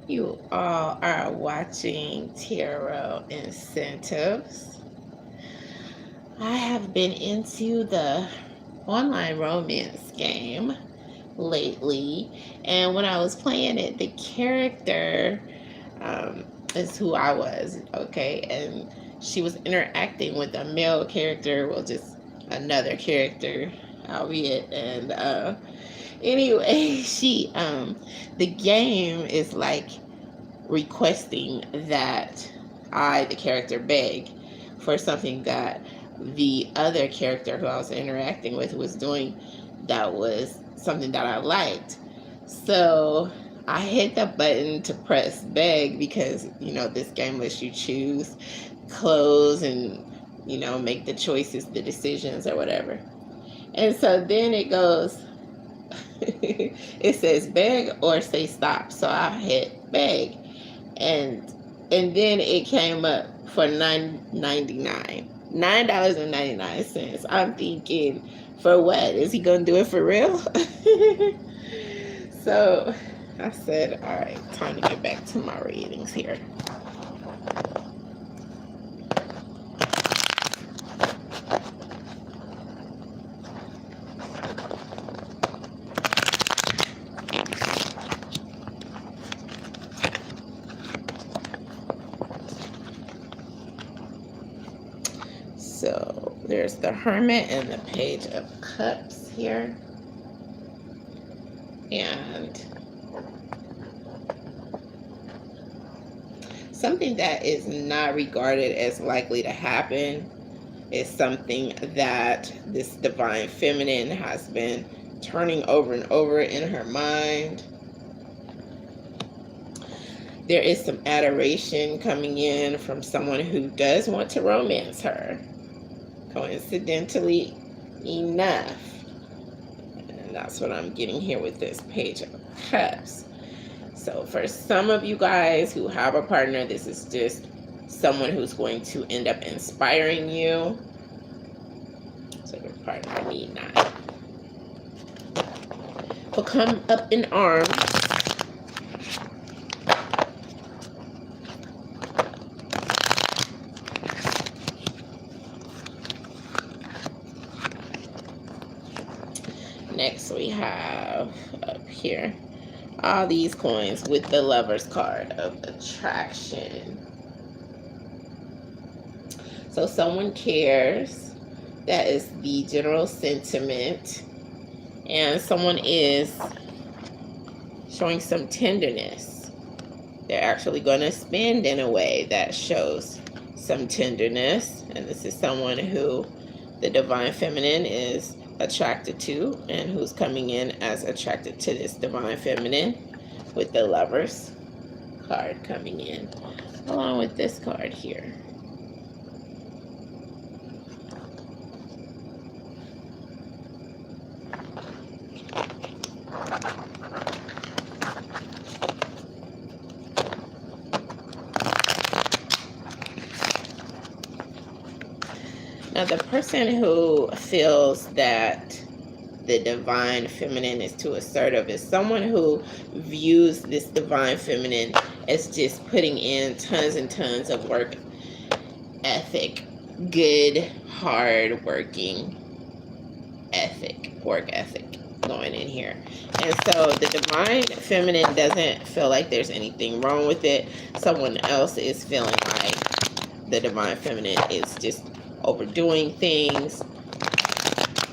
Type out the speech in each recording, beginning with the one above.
You all are watching Tarot Incentives. I have been into the online romance game lately, and when I was playing it, the character is who I was, okay, and she was interacting with a male character, well, just another character, albeit, and anyway, the game is like requesting that I, the character, beg for something that the other character who I was interacting with was doing that was something that I liked. So I hit the button to press beg because, this game lets you choose, close, and, make the choices, the decisions, or whatever. And so then it goes, it says beg or say stop. So I hit beg, and then it came up for $9.99. I'm thinking, for what? Is he gonna do it for real? So I said, all right, time to get back to my readings here. So there's the Hermit and the Page of Cups here. And something that is not regarded as likely to happen is something that this divine feminine has been turning over and over in her mind. There is some adoration coming in from someone who does want to romance her, coincidentally enough. And that's what I'm getting here with this Page of Cups. So for some of you guys who have a partner, this is just someone who's going to end up inspiring you. So your partner need not become up in arms. Next we have up here all these coins with the Lover's card of attraction. So someone cares. That is the general sentiment. And someone is showing some tenderness. They're actually going to spend in a way that shows some tenderness. And this is someone who the divine feminine is attracted to, and who's coming in as attracted to this divine feminine, with the Lover's card coming in along with this card here. Now, the person who feels that the divine feminine is too assertive is someone who views this divine feminine as just putting in tons and tons of work ethic, good, hard working work ethic going in here. And so the divine feminine doesn't feel like there's anything wrong with it. Someone else is feeling like the divine feminine is just overdoing things,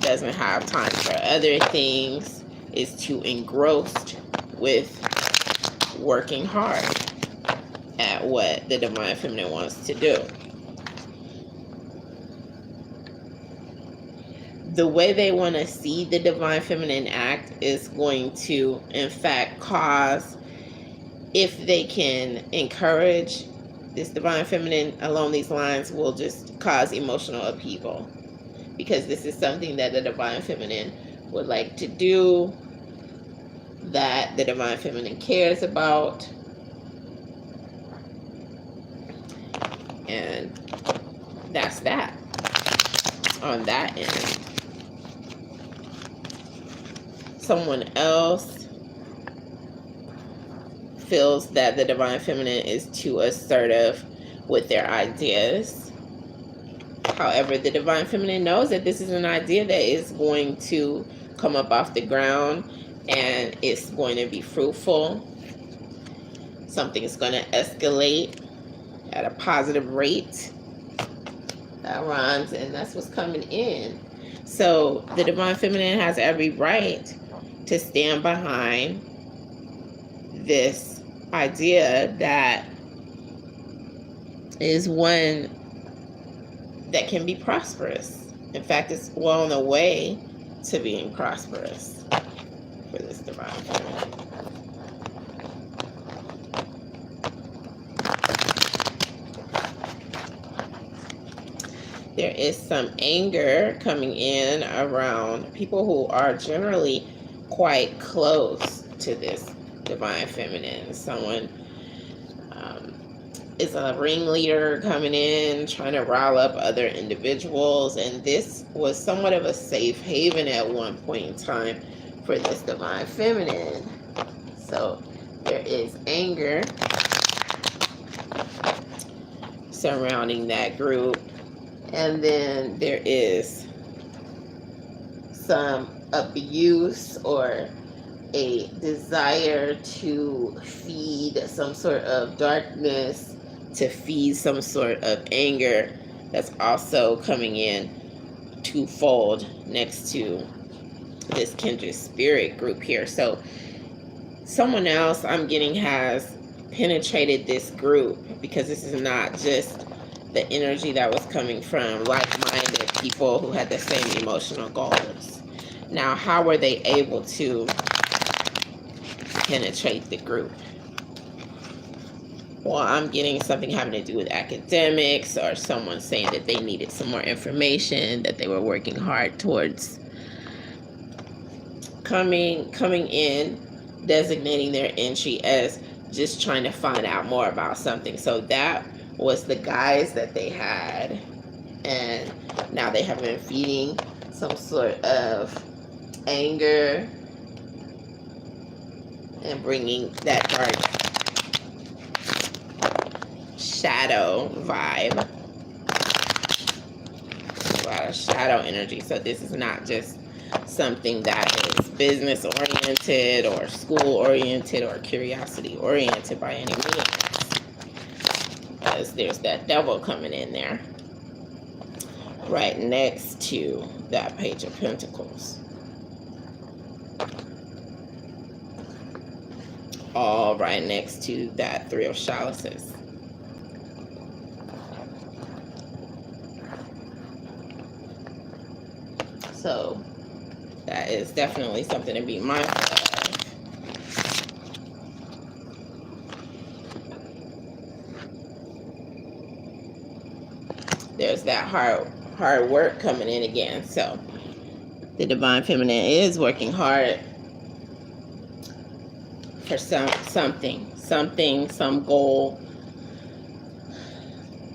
doesn't have time for other things, is too engrossed with working hard at what the divine feminine wants to do. The way they want to see the divine feminine act is going to, in fact, cause, if they can encourage this divine feminine along these lines, will just cause emotional upheaval, because this is something that the divine feminine would like to do, that the divine feminine cares about, and that's that on that end. Someone else feels that the divine feminine is too assertive with their ideas. However, the divine feminine knows that this is an idea that is going to come up off the ground and it's going to be fruitful. Something is going to escalate at a positive rate. That rhymes, and that's what's coming in. So the divine feminine has every right to stand behind this idea that is one that can be prosperous. In fact, it's well on the way to being prosperous for this divine feminine. There is some anger coming in around people who are generally quite close to this divine feminine. Someone is a ringleader coming in, trying to rile up other individuals. And this was somewhat of a safe haven at one point in time for this divine feminine. So there is anger surrounding that group. And then there is some abuse or a desire to feed some sort of darkness, to feed some sort of anger that's also coming in twofold next to this kindred spirit group here. So someone else I'm getting has penetrated this group, because this is not just the energy that was coming from like-minded people who had the same emotional goals. Now, how were they able to penetrate the group? Well, I'm getting something having to do with academics, or someone saying that they needed some more information, that they were working hard towards coming in, designating their entry as just trying to find out more about something. So that was the guise that they had, and now they have been feeding some sort of anger and bringing that dark shadow vibe, a lot of shadow energy. So this is not just something that is business oriented or school oriented or curiosity oriented by any means, because there's that devil coming in there right next to that Page of Pentacles, all right next to that Three of Chalices. So that is definitely something to be mindful of. There's that hard work coming in again. So the divine feminine is working hard for some goal.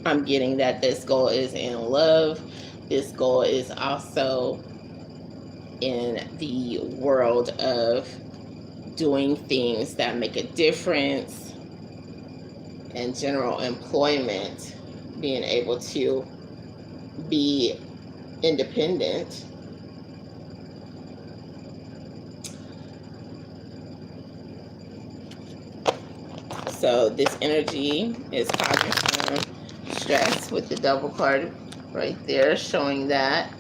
I'm getting that this goal is in love. This goal is also in the world of doing things that make a difference, and general employment, being able to be independent. So this energy is causing some stress with the double card right there, showing that.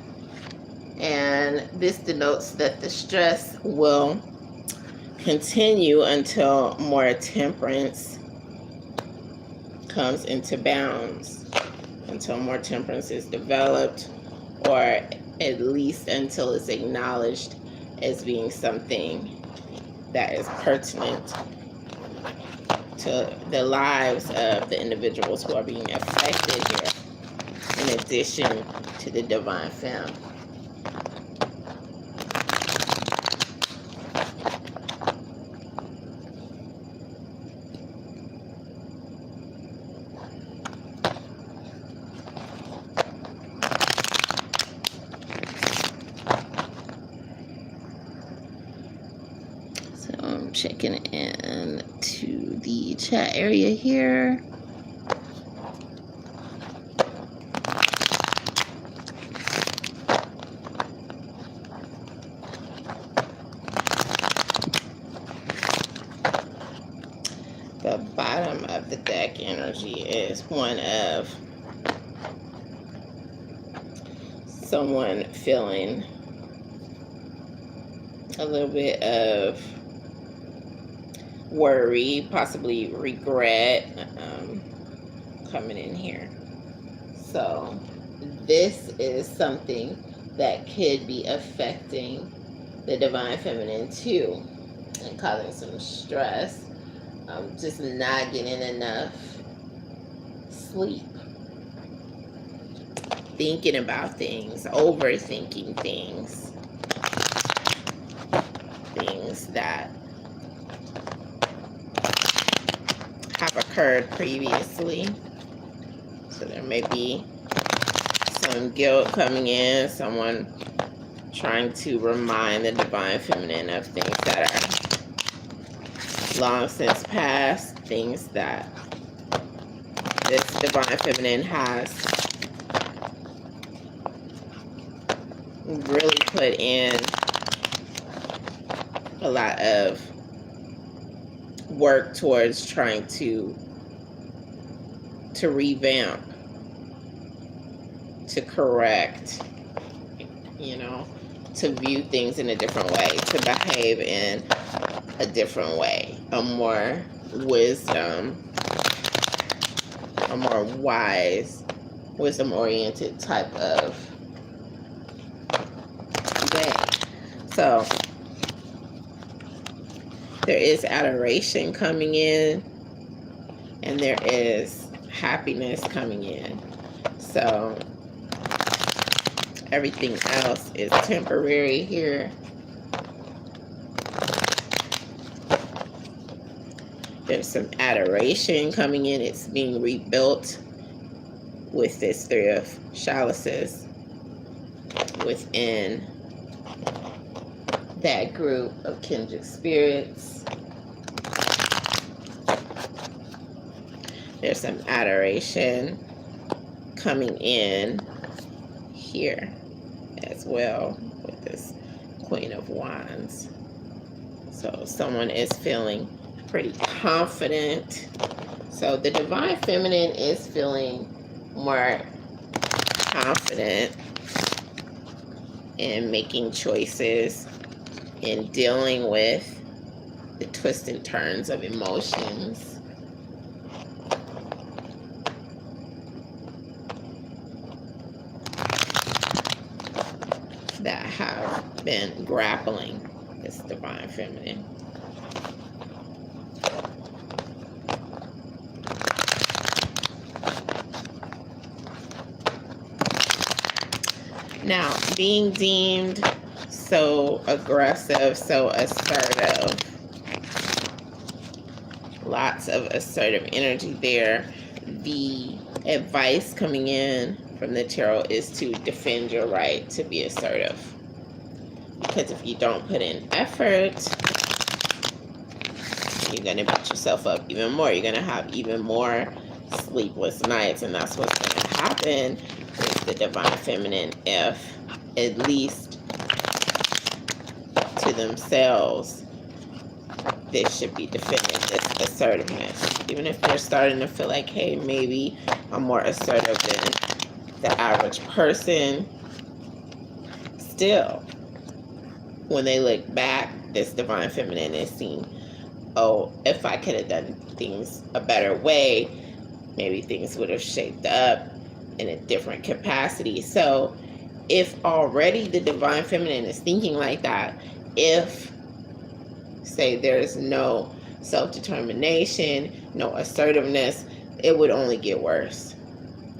And this denotes that the stress will continue until more temperance comes into bounds, until more temperance is developed, or at least until it's acknowledged as being something that is pertinent to the lives of the individuals who are being affected here, in addition to the divine femme. checking in to the chat area here. The bottom of the deck energy is one of someone feeling a little bit of worry, possibly regret coming in here. So this is something that could be affecting the divine feminine too and causing some stress. Just not getting enough sleep, thinking about things, overthinking things that have occurred previously. So there may be some guilt coming in, someone trying to remind the divine feminine of things that are long since past, things that this divine feminine has really put in a lot of work towards trying to revamp, to correct, you know, to view things in a different way, to behave in a different way, a more wisdom, a more wise, wisdom-oriented type of way. So there is adoration coming in, and there is happiness coming in. So everything else is temporary here. There's some adoration coming in. It's being rebuilt with this Three of Chalices within that group of kindred spirits. There's some adoration coming in here as well with this Queen of Wands. So someone is feeling pretty confident. So the divine feminine is feeling more confident in making choices, in dealing with the twists and turns of emotions. That have been grappling this divine feminine. Now, being deemed so aggressive, so assertive, lots of assertive energy there. The advice coming in from the tarot is to defend your right to be assertive. Because if you don't put in effort, you're going to beat yourself up even more. You're going to have even more sleepless nights, and that's what's going to happen with the divine feminine if, at least to themselves, they should be defending this assertiveness. Even if they're starting to feel like, hey, maybe I'm more assertive than the average person, still, when they look back, this divine feminine is seeing, oh, if I could have done things a better way, maybe things would have shaped up in a different capacity. So if already the divine feminine is thinking like that, if, say, there's no self-determination, no assertiveness, it would only get worse.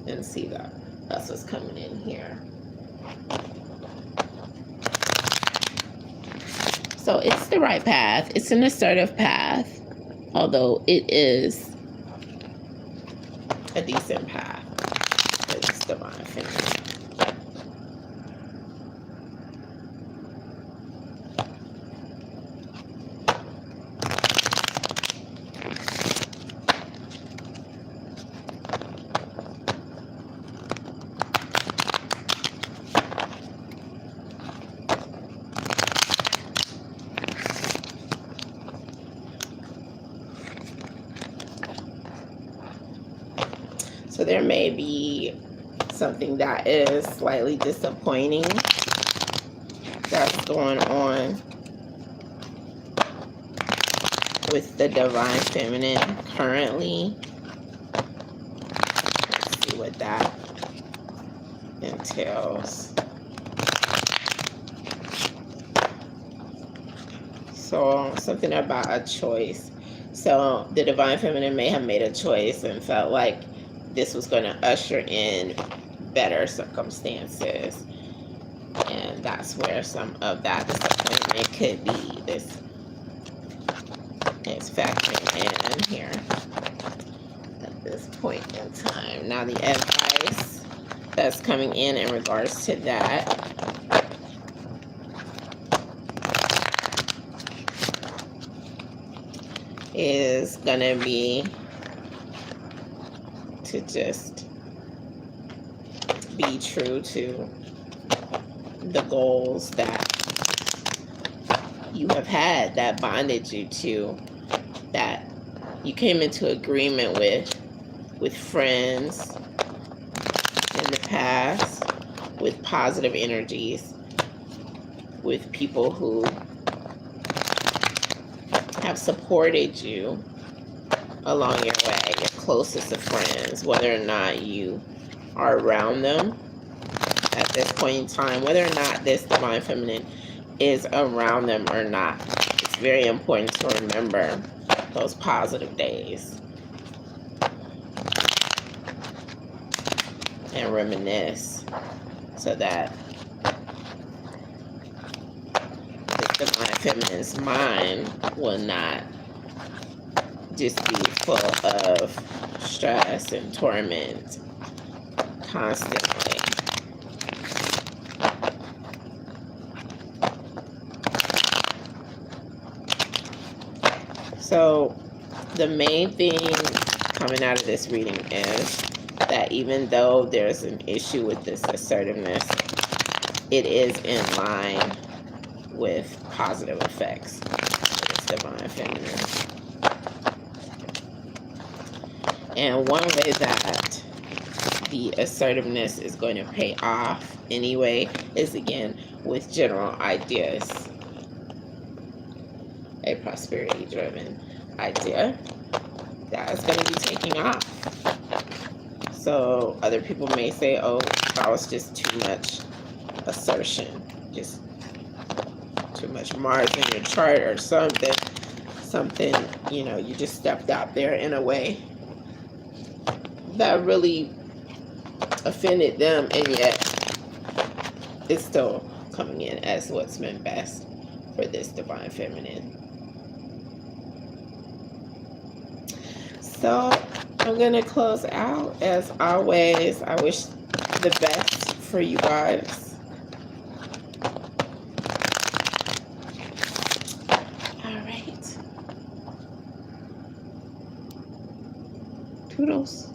And see that. That's what's coming in here. So it's the right path. It's an assertive path, although it is a decent path for this divine feminine. So there may be something that is slightly disappointing that's going on with the divine feminine currently. Let's see what that entails. So something about a choice. So the divine feminine may have made a choice and felt like this was going to usher in better circumstances. And that's where some of that disappointment could be. This is factoring in here at this point in time. Now the advice that's coming in regards to that is gonna be to just be true to the goals that you have had, that bonded you to, that you came into agreement with friends in the past, with positive energies, with people who have supported you along your way, your closest of friends, whether or not you are around them at this point in time, whether or not this divine feminine is around them or not. It's very important to remember those positive days and reminisce, so that this divine feminine's mind will not just be full of stress and torment constantly. So the main thing coming out of this reading is that even though there's an issue with this assertiveness, it is in line with positive effects for this divine feminine. And one way that the assertiveness is going to pay off anyway is, again, with general ideas. A prosperity driven idea that is going to be taking off. So other people may say, oh, that was just too much assertion, just too much Mars in your chart or something, you know, you just stepped out there in a way that really offended them, and yet it's still coming in as what's been best for this divine feminine. So I'm gonna close out. As always, I wish the best for you guys. All right. Toodles.